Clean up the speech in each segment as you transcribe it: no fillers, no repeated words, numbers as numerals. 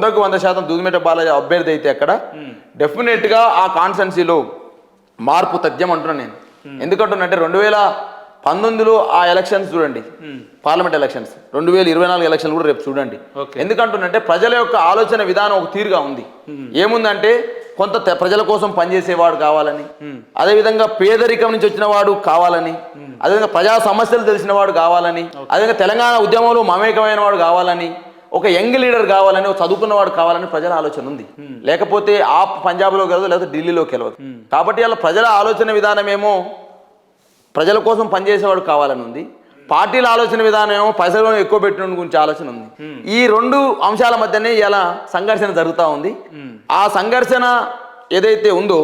100% దూదిమేట బాలయ్య అభ్యర్థి అయితే అక్కడ డెఫినెట్గా ఆ కాన్స్టెన్సీలో మార్పు తథ్యం అంటున్నాను నేను. ఎందుకంటున్నంటే 2019లో ఆ ఎలక్షన్స్ చూడండి, పార్లమెంట్ ఎలక్షన్స్, 2024 ఎలక్షన్ కూడా రేపు చూడండి. ఎందుకంటున్నంటే ప్రజల యొక్క ఆలోచన విధానం ఒక తీరుగా ఉంది. ఏముందంటే కొంత ప్రజల కోసం పనిచేసేవాడు కావాలని, అదేవిధంగా పేదరికం నుంచి వచ్చిన వాడు కావాలని, అదేవిధంగా ప్రజా సమస్యలు తెలిసిన వాడు కావాలని, అదేవిధంగా తెలంగాణ ఉద్యమంలో మమేకమైన వాడు కావాలని, ఒక యంగ్ లీడర్ కావాలని, ఒక చదువుకున్నవాడు కావాలని ప్రజల ఆలోచన ఉంది. లేకపోతే ఆ పంజాబ్లో గెలవదు, లేకపోతే ఢిల్లీలోకి గెలవదు. కాబట్టి అలా ప్రజల ఆలోచన విధానం ఏమో ప్రజల కోసం పనిచేసేవాడు కావాలని ఉంది, పార్టీల ఆలోచన విధానం ఏమో పైసలను ఎక్కువ పెట్టిన గురించి ఆలోచన ఉంది. ఈ రెండు అంశాల మధ్యనే ఇలా సంఘర్షణ జరుగుతూ ఉంది. ఆ సంఘర్షణ ఏదైతే ఉందో,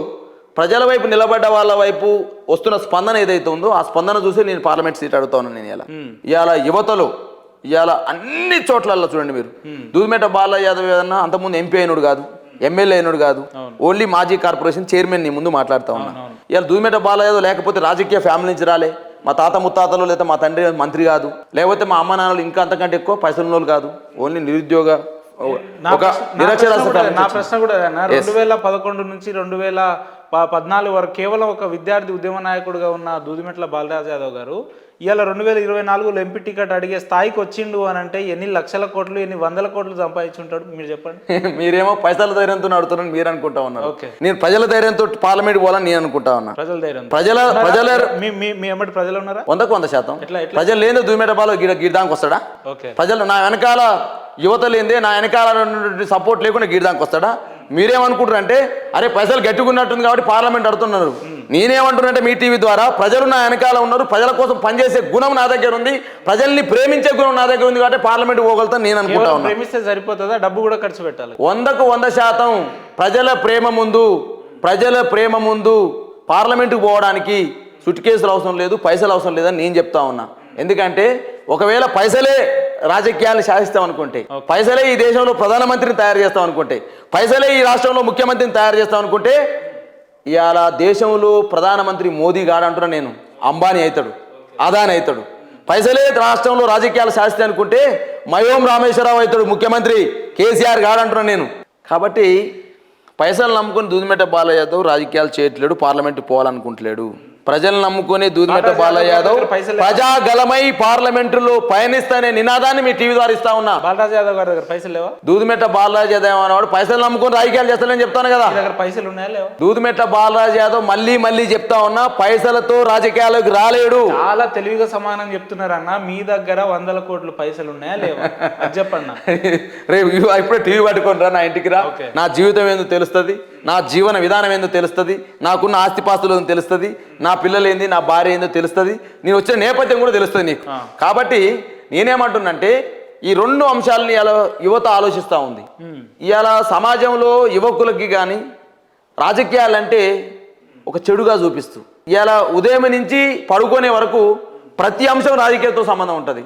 ప్రజల వైపు నిలబడ్డ వాళ్ళ వైపు వస్తున్న స్పందన ఏదైతే ఉందో, ఆ స్పందన చూసి నేను పార్లమెంట్ సీట్ అడుగుతా ఉన్నాను. నేను ఇవాళ యువతలో ఇవాళ అన్ని చోట్లలో చూడండి మీరు, దూదిమేట బాలయ్య యాదవ్ ఏదన్నా అంతకుముందు ఎంపీ అయినడు కాదు, ఎమ్మెల్యే అయినడు కాదు, ఓన్లీ మాజీ కార్పొరేషన్ చైర్మన్ నీ ముందు మాట్లాడుతూ ఉన్నా. ఇవాళ దూదిమేట బాలయ్య యాదవ్ లేకపోతే రాజకీయ ఫ్యామిలీ నుంచి రాలే, మా తాత ముత్తాతలు లేదా మా తండ్రి మంత్రి కాదు, లేకపోతే మా అమ్మ నాన్నలు ఇంకా అంతకంటే ఎక్కువ పైసలు కాదు, ఓన్లీ నిరుద్యోగ ఒక నిరక్షరాస్యత. నా ప్రశ్న కూడా 2011 నుంచి 2014 వరకు కేవలం ఒక విద్యార్థి ఉద్యమ నాయకుడిగా ఉన్న దూదిమెట్ల బాలరాజ్ యాదవ్ గారు ఇవాళ 2024లో ఎంపీ టికెట్ అడిగే స్థాయికి వచ్చిండు అని అంటే ఎన్ని లక్షల కోట్లు, ఎన్ని వందల కోట్లు సంపాదించుంటాడు మీరు చెప్పండి. మీరేమో పైసల ధైర్యంతో అడుగుతున్నాను మీరు అనుకుంటా ఉన్నారు. నేను ప్రజల ధైర్యంతో పార్లమెంట్ పోవాలని నేను అనుకుంటా ఉన్నా. ప్రజల ధైర్యం, ప్రజల మీ ఎమ్మటి ప్రజలు ఉన్నారా? 100% ప్రజలు లేదో దూదిమేట బాల గిడ్డానికి వస్తాడా? ప్రజలు నా వెనకాల యువత లేదే, నా వెనకాల సపోర్ట్ లేకుండా గిడ్డానికి వస్తాడా? మీరేమనుకుంటారంటే అరే పైసలు గట్టిగున్నట్టుంది కాబట్టి పార్లమెంట్ అడుగుతున్నారు. నేనేమంటున్నానంటే మీ టీవీ ద్వారా ప్రజలు నా వెనకాల ఉన్నారు, ప్రజల కోసం పనిచేసే గుణం నా దగ్గర ఉంది, ప్రజల్ని ప్రేమించే గుణం నా దగ్గర ఉంది కాబట్టి పార్లమెంట్ పోగలుగుతాను నేను అనుకుంటా ఉన్నా. ప్రేమిస్తే సరిపోతుందా? డబ్బు కూడా ఖర్చు పెట్టాలి. 100% ప్రజల ప్రేమ ముందు పార్లమెంటుకు పోవడానికి సుట్ కేసులు అవసరం లేదు, పైసలు అవసరం లేదని నేను చెప్తా ఉన్నా. ఎందుకంటే ఒకవేళ పైసలే రాజకీయాన్ని శాసిస్తాం అనుకుంటే, పైసలే ఈ దేశంలో ప్రధానమంత్రిని తయారు చేస్తాం అనుకుంటే, పైసలే ఈ రాష్ట్రంలో ముఖ్యమంత్రిని తయారు చేస్తాం అనుకుంటే, ఇవాళ దేశంలో ప్రధానమంత్రి మోదీ గాడంటున్నా నేను, అంబానీ అవుతాడు, అదాని అవుతాడు. పైసలే రాష్ట్రంలో రాజకీయాలు శాసిస్తాయి అనుకుంటే మయోం రామేశ్వరరావు అవుతాడు ముఖ్యమంత్రి, కేసీఆర్ గాడంటున్నా నేను. కాబట్టి పైసలు నమ్ముకుని దూదిమేట బాలయ్య యాదవ్ రాజకీయాలు చేయట్లేడు, పార్లమెంట్ పోవాలనుకుంటలేడు. ప్రజలను నమ్ముకుని దూదిమేట బాలయ్య యాదవ్ ప్రజాగలమై పార్లమెంటులో పయనిస్తానే నినాదాన్ని మీ టీవీ ద్వారా ఇస్తా ఉన్నా. బాలరాజ్ యాదవ్ గారి దగ్గర పైసలు లేవా? దూదిమేట బాలరాజ్ యాదవ్ అనేవాడు పైసలు నమ్ముకుని రాజకీయాలు చేస్తానని చెప్తాను కదా. పైసలు ఉన్నాయా లేవా? దూదిమేట బాలరాజ్ యాదవ్ మళ్ళీ చెప్తా ఉన్నా, పైసలతో రాజకీయాలకు రాలేడు. చాలా తెలివిగా సమానం చెప్తున్నారు అన్న. మీ దగ్గర 100 కోట్లు పైసలు ఉన్నాయా లేవా చెప్పండి. రేపు ఇప్పుడే టీవీ పట్టుకొని రా, నా ఇంటికి రా, నా జీవితం ఏందో తెలుస్తుంది, నా జీవన విధానం ఏందో తెలుస్తుంది, నాకున్న ఆస్తిపాస్తులు ఏందో తెలుస్తుంది, నా పిల్లలు ఏంది, నా భార్య ఏందో తెలుస్తుంది, నేను వచ్చిన నేపథ్యం కూడా తెలుస్తుంది నీకు. కాబట్టి నేనేమంటున్నంటే ఈ రెండు అంశాలని ఇలా యువత ఆలోచిస్తూ ఉంది. ఇవాళ సమాజంలో యువకులకి కానీ రాజకీయాలంటే ఒక చెడుగా చూపిస్తూ, ఇవాళ ఉదయం నుంచి పడుకునే వరకు ప్రతి అంశం రాజకీయాలతో సంబంధం ఉంటుంది.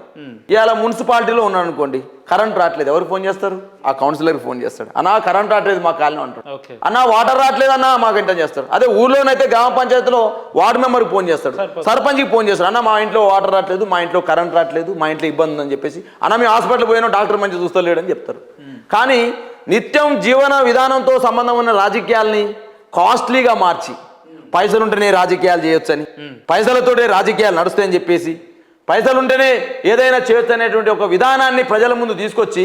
ఇవాళ మున్సిపాలిటీలో ఉన్నాను అనుకోండి, కరెంట్ రావట్లేదు, ఎవరు ఫోన్ చేస్తారు? ఆ కౌన్సిలర్కి ఫోన్ చేస్తాడు, అన్నా కరెంట్ రావట్లేదు మా కాలనీ అంటాడు, అన్నా వాటర్ రావట్లేదు అన్నా మాకు ఇంత చేస్తాడు. అదే ఊర్లోనైతే గ్రామ పంచాయతీలో వార్డు మెంబర్కి ఫోన్ చేస్తాడు, సర్పంచ్కి ఫోన్ చేస్తాడు, అన్న మా ఇంట్లో వాటర్ రావట్లేదు, మా ఇంట్లో కరెంట్ రావట్లేదు, మా ఇంట్లో ఇబ్బంది ఉందని చెప్పేసి, అన్న మీ హాస్పిటల్ పోయినా డాక్టర్ మంచి చూస్తలేడని చెప్తారు. కానీ నిత్యం జీవన విధానంతో సంబంధం ఉన్న రాజకీయాల్ని కాస్ట్లీగా మార్చి, పైసలుంటేనే రాజకీయాలు చేయొచ్చని, పైసలతోటే రాజకీయాలు నడుస్తాయని చెప్పేసి, పైసలుంటేనే ఏదైనా చేయొచ్చు అనేటువంటి ఒక విధానాన్ని ప్రజల ముందు తీసుకొచ్చి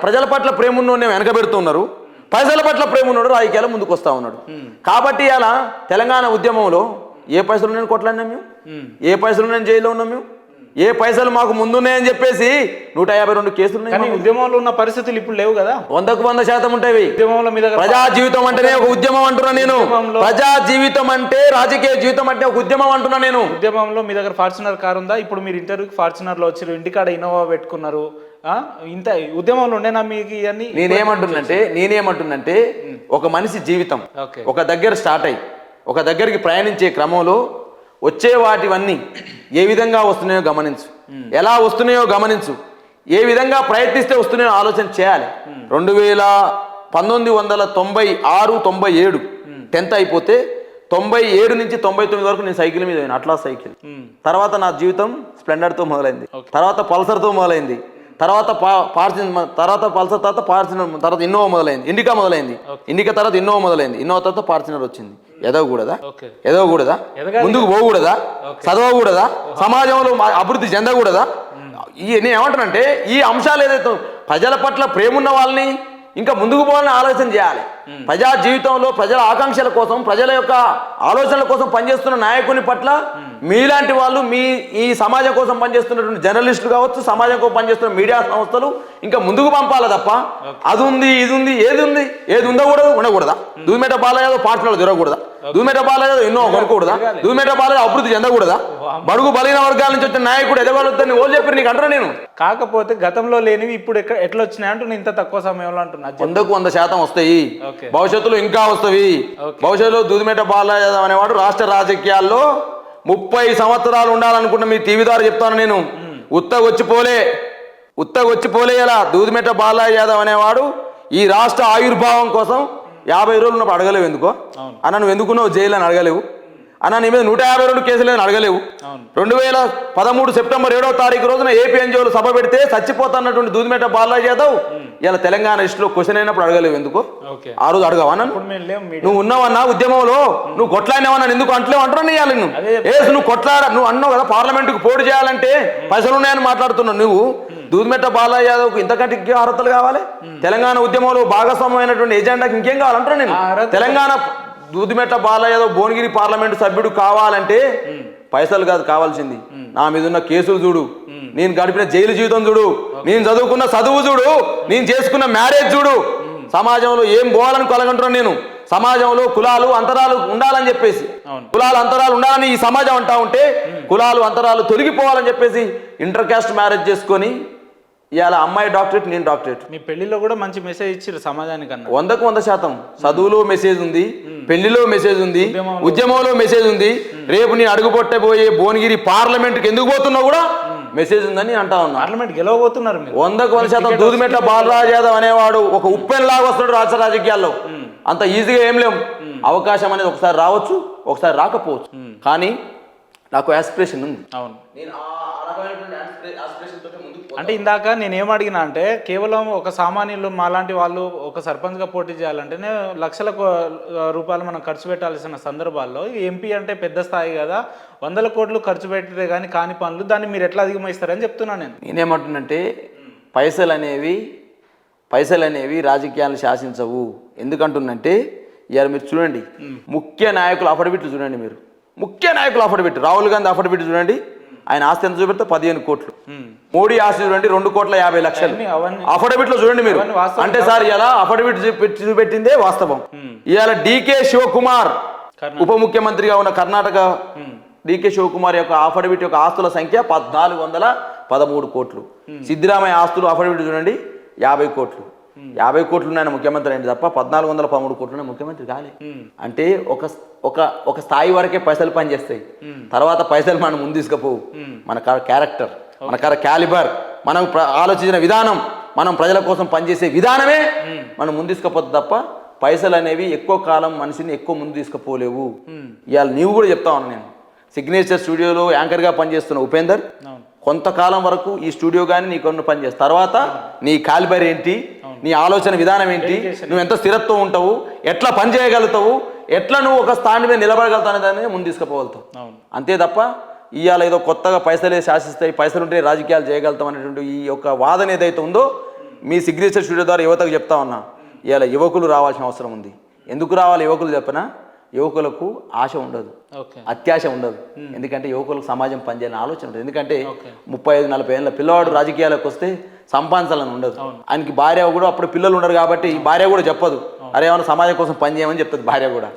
ప్రజల పట్ల ప్రేమ ఉన్నోడిని వెనకబెడుతున్నారు, పైసల పట్ల ప్రేమ ఉన్నాడు రాజకీయాలు ముందుకు వస్తూ ఉన్నాడు. కాబట్టి అలా తెలంగాణ ఉద్యమంలో ఏ పైసలు నేను కొట్లాడినాం మేము, ఏ పైసలు నేను జైల్లో ఉన్నాం మేము, ఏ పైసలు మాకు ముందున్నాయని చెప్పేసి 152 కేసులు ఉన్నాయి. ఉద్యమంలో ఉన్న పరిస్థితులు ఇప్పుడు లేవు కదా. 100% ఉంటాయి. ఉద్యమంలో మీద ప్రజా జీవితం అంటేనే ఒక ఉద్యమం అంటున్నా నేను. ప్రజా జీవితం అంటే రాజకీయ జీవితం అంటే ఒక ఉద్యమం అంటున్నా నేను. ఉద్యమంలో మీ దగ్గర ఫార్చునర్ కార్ ఉందా? ఇప్పుడు మీరు ఇంటర్వ్యూకి ఫార్చునర్ లో వచ్చారు, ఇంటికాడ ఇన్నోవా పెట్టుకున్నారు, ఇంత ఉద్యమంలో ఉండేనా మీకు ఇవన్నీ? నేనేమంటున్నంటే ఒక మనిషి జీవితం ఒక దగ్గర స్టార్ట్ అయ్యి ఒక దగ్గరికి ప్రయాణించే క్రమంలో వచ్చే వాటివన్నీ ఏ విధంగా వస్తున్నాయో గమనించు, ఎలా వస్తున్నాయో గమనించు, ఏ విధంగా ప్రయత్నిస్తే వస్తున్నాయో ఆలోచన చేయాలి. 1996-97 10th అయిపోతే 97 నుంచి 99 వరకు నేను సైకిల్ మీద పోయిన, అట్లా సైకిల్. తర్వాత నా జీవితం స్ప్లెండర్తో మొదలైంది, తర్వాత పల్సర్తో మొదలైంది, తర్వాత తర్వాత పల్సర్ తర్వాత ఫార్చునర్ తర్వాత ఇన్నోవా మొదలైంది, ఇండికా మొదలైంది, ఇండికా తర్వాత ఇన్నోవా మొదలైంది, ఇన్నోవా తర్వాత ఫార్చునర్ వచ్చింది. ఎదవకూడదా? ఎదవకూడదా? ముందుకు పోకూడదా? చదవకూడదా? సమాజంలో అభివృద్ధి చెందకూడదా? నేను ఏమంటానంటే ఈ అంశాలు ఏదైతే ప్రజల పట్ల ప్రేమ ఉన్న వాళ్ళని ఇంకా ముందుకు పోవాలని ఆలోచన చేయాలి. ప్రజా జీవితంలో ప్రజల ఆకాంక్షల కోసం, ప్రజల యొక్క ఆలోచనల కోసం పనిచేస్తున్న నాయకుని పట్ల మీలాంటి వాళ్ళు, ఈ సమాజం కోసం పనిచేస్తున్నటువంటి జర్నలిస్టులు కావచ్చు, సమాజం కోసం పనిచేస్తున్న మీడియా సంస్థలు ఇంకా ముందుకు పంపాలి తప్ప అది ఉంది ఇది ఉంది ఏది ఉండకూడదు ఉండకూడదా? దూదిమేట బాలయ్య పార్టీలో తిరగకూడదా? దూదిమేట బాలయ్య ఎన్నో కొనుక్కూడదా? దూదిమేట బాలయ్య అభివృద్ధి చెందకూడదా? బడుగు బలహీన వర్గాల నుంచి వచ్చిన నాయకుడు ఎదగలుగుతాన్ని ఓళ్ళు చెప్పారు నీకు అంటారా? నేను కాకపోతే గతంలో లేనివి ఇప్పుడు ఎట్లా వచ్చినాయి అంటున్నా, ఇంత తక్కువ సమయంలో అంటున్నా. 100% వస్తాయి, భవిష్యత్తులో ఇంకా వస్తాయి. భవిష్యత్తులో దూదిమేట బాలయ్య అనేవాడు రాష్ట్ర రాజకీయాల్లో 30 సంవత్సరాలు ఉండాలనుకున్న మీ టీవీ ద్వారా చెప్తాను నేను. ఉత్తగొచ్చిపోలే ఇలా దూదిమేట బాలయ్య యాదవ్ అనేవాడు ఈ రాష్ట్ర ఆవిర్భావం కోసం 50 రోజులు ఉన్నప్పుడు అడగలేవు. ఎందుకో అన్న నువ్వు ఎందుకున్నావు జైలు అని అడగలేవు. అన్న నీ మీద 152 కేసులు అని అడగలేవు. 2013 సెప్టెంబర్ 7వ తారీఖు రోజున ఏపీ ఎన్జిఓలు సభ పెడితే చచ్చిపోతున్నటువంటి దూదిమేట బాలయ్య యాదవ్ ఇలా తెలంగాణ హిస్టరీలో క్వశ్చన్ అయినప్పుడు అడగలేవు. ఎందుకు ఆ రోజు అడగవా? నువ్వు ఉన్నావన్నా ఉద్యమంలో, నువ్వు కొట్లాడినావన్నా, ఎందుకు అంటలేవు అంటున్నా ఇవ్వాలి. నువ్వు నువ్వు అన్నావు కదా పార్లమెంటుకు పోటీ చేయాలంటే పైసలు ఉన్నాయని మాట్లాడుతున్నావు. నువ్వు దూదిమేట బాలయ్య యాదవ్కు ఇంతకంటే ఇంకే అర్హతలు కావాలి? తెలంగాణ ఉద్యమంలో భాగస్వామ్యమైనటువంటి ఎజెండాకి ఇంకేం కావాలంటున్నా నేను. తెలంగాణ దూదిమేట బాలయ్య యాదవ్ భువనగిరి పార్లమెంటు సభ్యుడు కావాలంటే పైసలు కాదు కావాల్సింది, నా మీద ఉన్న కేసులు చూడు, నేను గడిపిన జైలు జీవితం చూడు, నేను చదువుకున్న చదువు చూడు, నేను చేసుకున్న మ్యారేజ్ చూడు. సమాజంలో ఏం పోవాలని కొలగంటున్నాను నేను. సమాజంలో కులాలు అంతరాలు ఉండాలని చెప్పేసి, కులాలు అంతరాలు ఉండాలని ఈ సమాజం అంటా ఉంటే కులాలు అంతరాలు తొలగిపోవాలని చెప్పేసి ఇంటర్ కాస్ట్ మ్యారేజ్ చేసుకొని ఇవాళ అమ్మాయి డాక్టరేట్, నేను డాక్టరేట్. మీ పెళ్లిలో కూడా మంచి మెసేజ్ ఇచ్చారు సమాజానికి అన్న. 100% చదువులో మెసేజ్ ఉంది, పెళ్లిలో మెసేజ్ ఉంది, ఉద్యమంలో మెసేజ్ ఉంది. రేపు నేను అడుగుపట్టబోయే భువనగిరి పార్లమెంట్కి ఎందుకు పోతున్నా కూడా మెసేజ్ ఉందని అంటా ఉన్నా. పార్లమెంట్ గెలవబోతున్నారు 100% దూదిమేట బాలరాజ్ యాదవ్ అనేవాడు ఒక ఉప్పెన్లాగా వస్తున్నాడు రాష్ట్ర రాజకీయాల్లో. అంత ఈజీగా ఏం లేవు. అవకాశం అనేది ఒకసారి రావచ్చు, ఒకసారి రాకపోవచ్చు. కానీ నాకు ఆస్పిరేషన్ ఉంది. అవును, అంటే ఇందాక నేనేం అడిగినా అంటే కేవలం ఒక సామాన్యులు మాలాంటి వాళ్ళు ఒక సర్పంచ్గా పోటీ చేయాలంటేనే లక్షల రూపాయలు మనం ఖర్చు పెట్టాల్సిన సందర్భాల్లో ఎంపీ అంటే పెద్ద స్థాయి కదా, 100 కోట్లు ఖర్చు పెట్టితే కానీ కాని పనులు, దాన్ని మీరు ఎట్లా అధిగమిస్తారని చెప్తున్నాను నేను. నేనేమంటున్నంటే పైసలు అనేవి రాజకీయాలను శాసించవు. ఎందుకంటున్నంటే ఇవాళ మీరు చూడండి, ముఖ్య నాయకుల అఫిడవిట్లు చూడండి. మీరు ముఖ్య నాయకుల అఫిడవిట్, రాహుల్ గాంధీ అఫిడవిట్ చూడండి, ఆయన ఆస్తి ఎంత చూపెడితే 15 కోట్లు. మోడీ ఆస్తి చూడండి 2,50,00,000. అఫిడవిట్ లో చూడండి మీరు. అంటే సార్ ఇలా అఫిడవిట్ చూపెట్టిందే వాస్తవం. ఇవాళ డికే శివకుమార్ ఉప ముఖ్యమంత్రిగా ఉన్న కర్ణాటక డికే శివకుమార్ యొక్క అఫిడవిట్ యొక్క ఆస్తుల సంఖ్య 1,413 కోట్లు. సిద్ధిరామయ్య ఆస్తులు అఫిడవిట్ చూడండి 50 కోట్లు. 50 కోట్లు ఆయన ముఖ్యమంత్రి అయింది తప్ప 1,413 కోట్లు ముఖ్యమంత్రి కాలే. అంటే ఒక స్థాయి వరకే పైసలు పనిచేస్తాయి, తర్వాత పైసలు మనం ముందు తీసుకుపోవు. మన క్యారెక్టర్, మన క్యాలిబర్, మనం ఆలోచించిన విధానం, మనం ప్రజల కోసం పనిచేసే విధానమే మనం ముందు తీసుకుపోతుంది తప్ప పైసలు అనేవి ఎక్కువ కాలం మనిషిని ఎక్కువ ముందు తీసుకుపోలేవు. ఇవాళ నీవు కూడా చెప్తా ఉన్నా, నేను సిగ్నేచర్ స్టూడియోలో యాంకర్గా పనిచేస్తున్న ఉపేందర్ కొంతకాలం వరకు ఈ స్టూడియో కానీ నీకు పనిచేస్తా, తర్వాత నీ కాలిబర్ ఏంటి, నీ ఆలోచన విధానం ఏంటి, నువ్వు ఎంత స్థిరత్వం ఉంటావు, ఎట్లా పని చేయగలుగుతావు, ఎట్లా నువ్వు ఒక స్థాయి మీద నిలబడగలుగుతావు అనే దాన్ని ముందు తీసుకుపోగలుగుతావు. అంతే తప్ప ఇవాళ ఏదో కొత్తగా పైసలే శాసిస్తాయి, పైసలు ఉంటే రాజకీయాలు చేయగలుగుతాం అనేటువంటి ఈ యొక్క వాదన ఏదైతే ఉందో మీ సిగ్నేచర్ స్టూడియో ద్వారా యువతకు చెప్తా ఉన్నా. ఇవాళ యువకులు రావాల్సిన అవసరం ఉంది. ఎందుకు రావాలి యువకులు చెప్పనా? యువకులకు ఆశ ఉండదు, అత్యాశ ఉండదు. ఎందుకంటే యువకులకు సమాజం పనిచేయాలని ఆలోచన ఉంటుంది. ఎందుకంటే 35-40 ఏళ్ళ పిల్లవాడు రాజకీయాలకు వస్తే సంపాదించాలని ఉండదు. ఆయనకి భార్య కూడా అప్పుడు పిల్లలు ఉండరు కాబట్టి భార్య కూడా చెప్పదు, అరే ఏమన్నా సమాజం కోసం పనిచేయమని చెప్తుంది భార్య కూడా.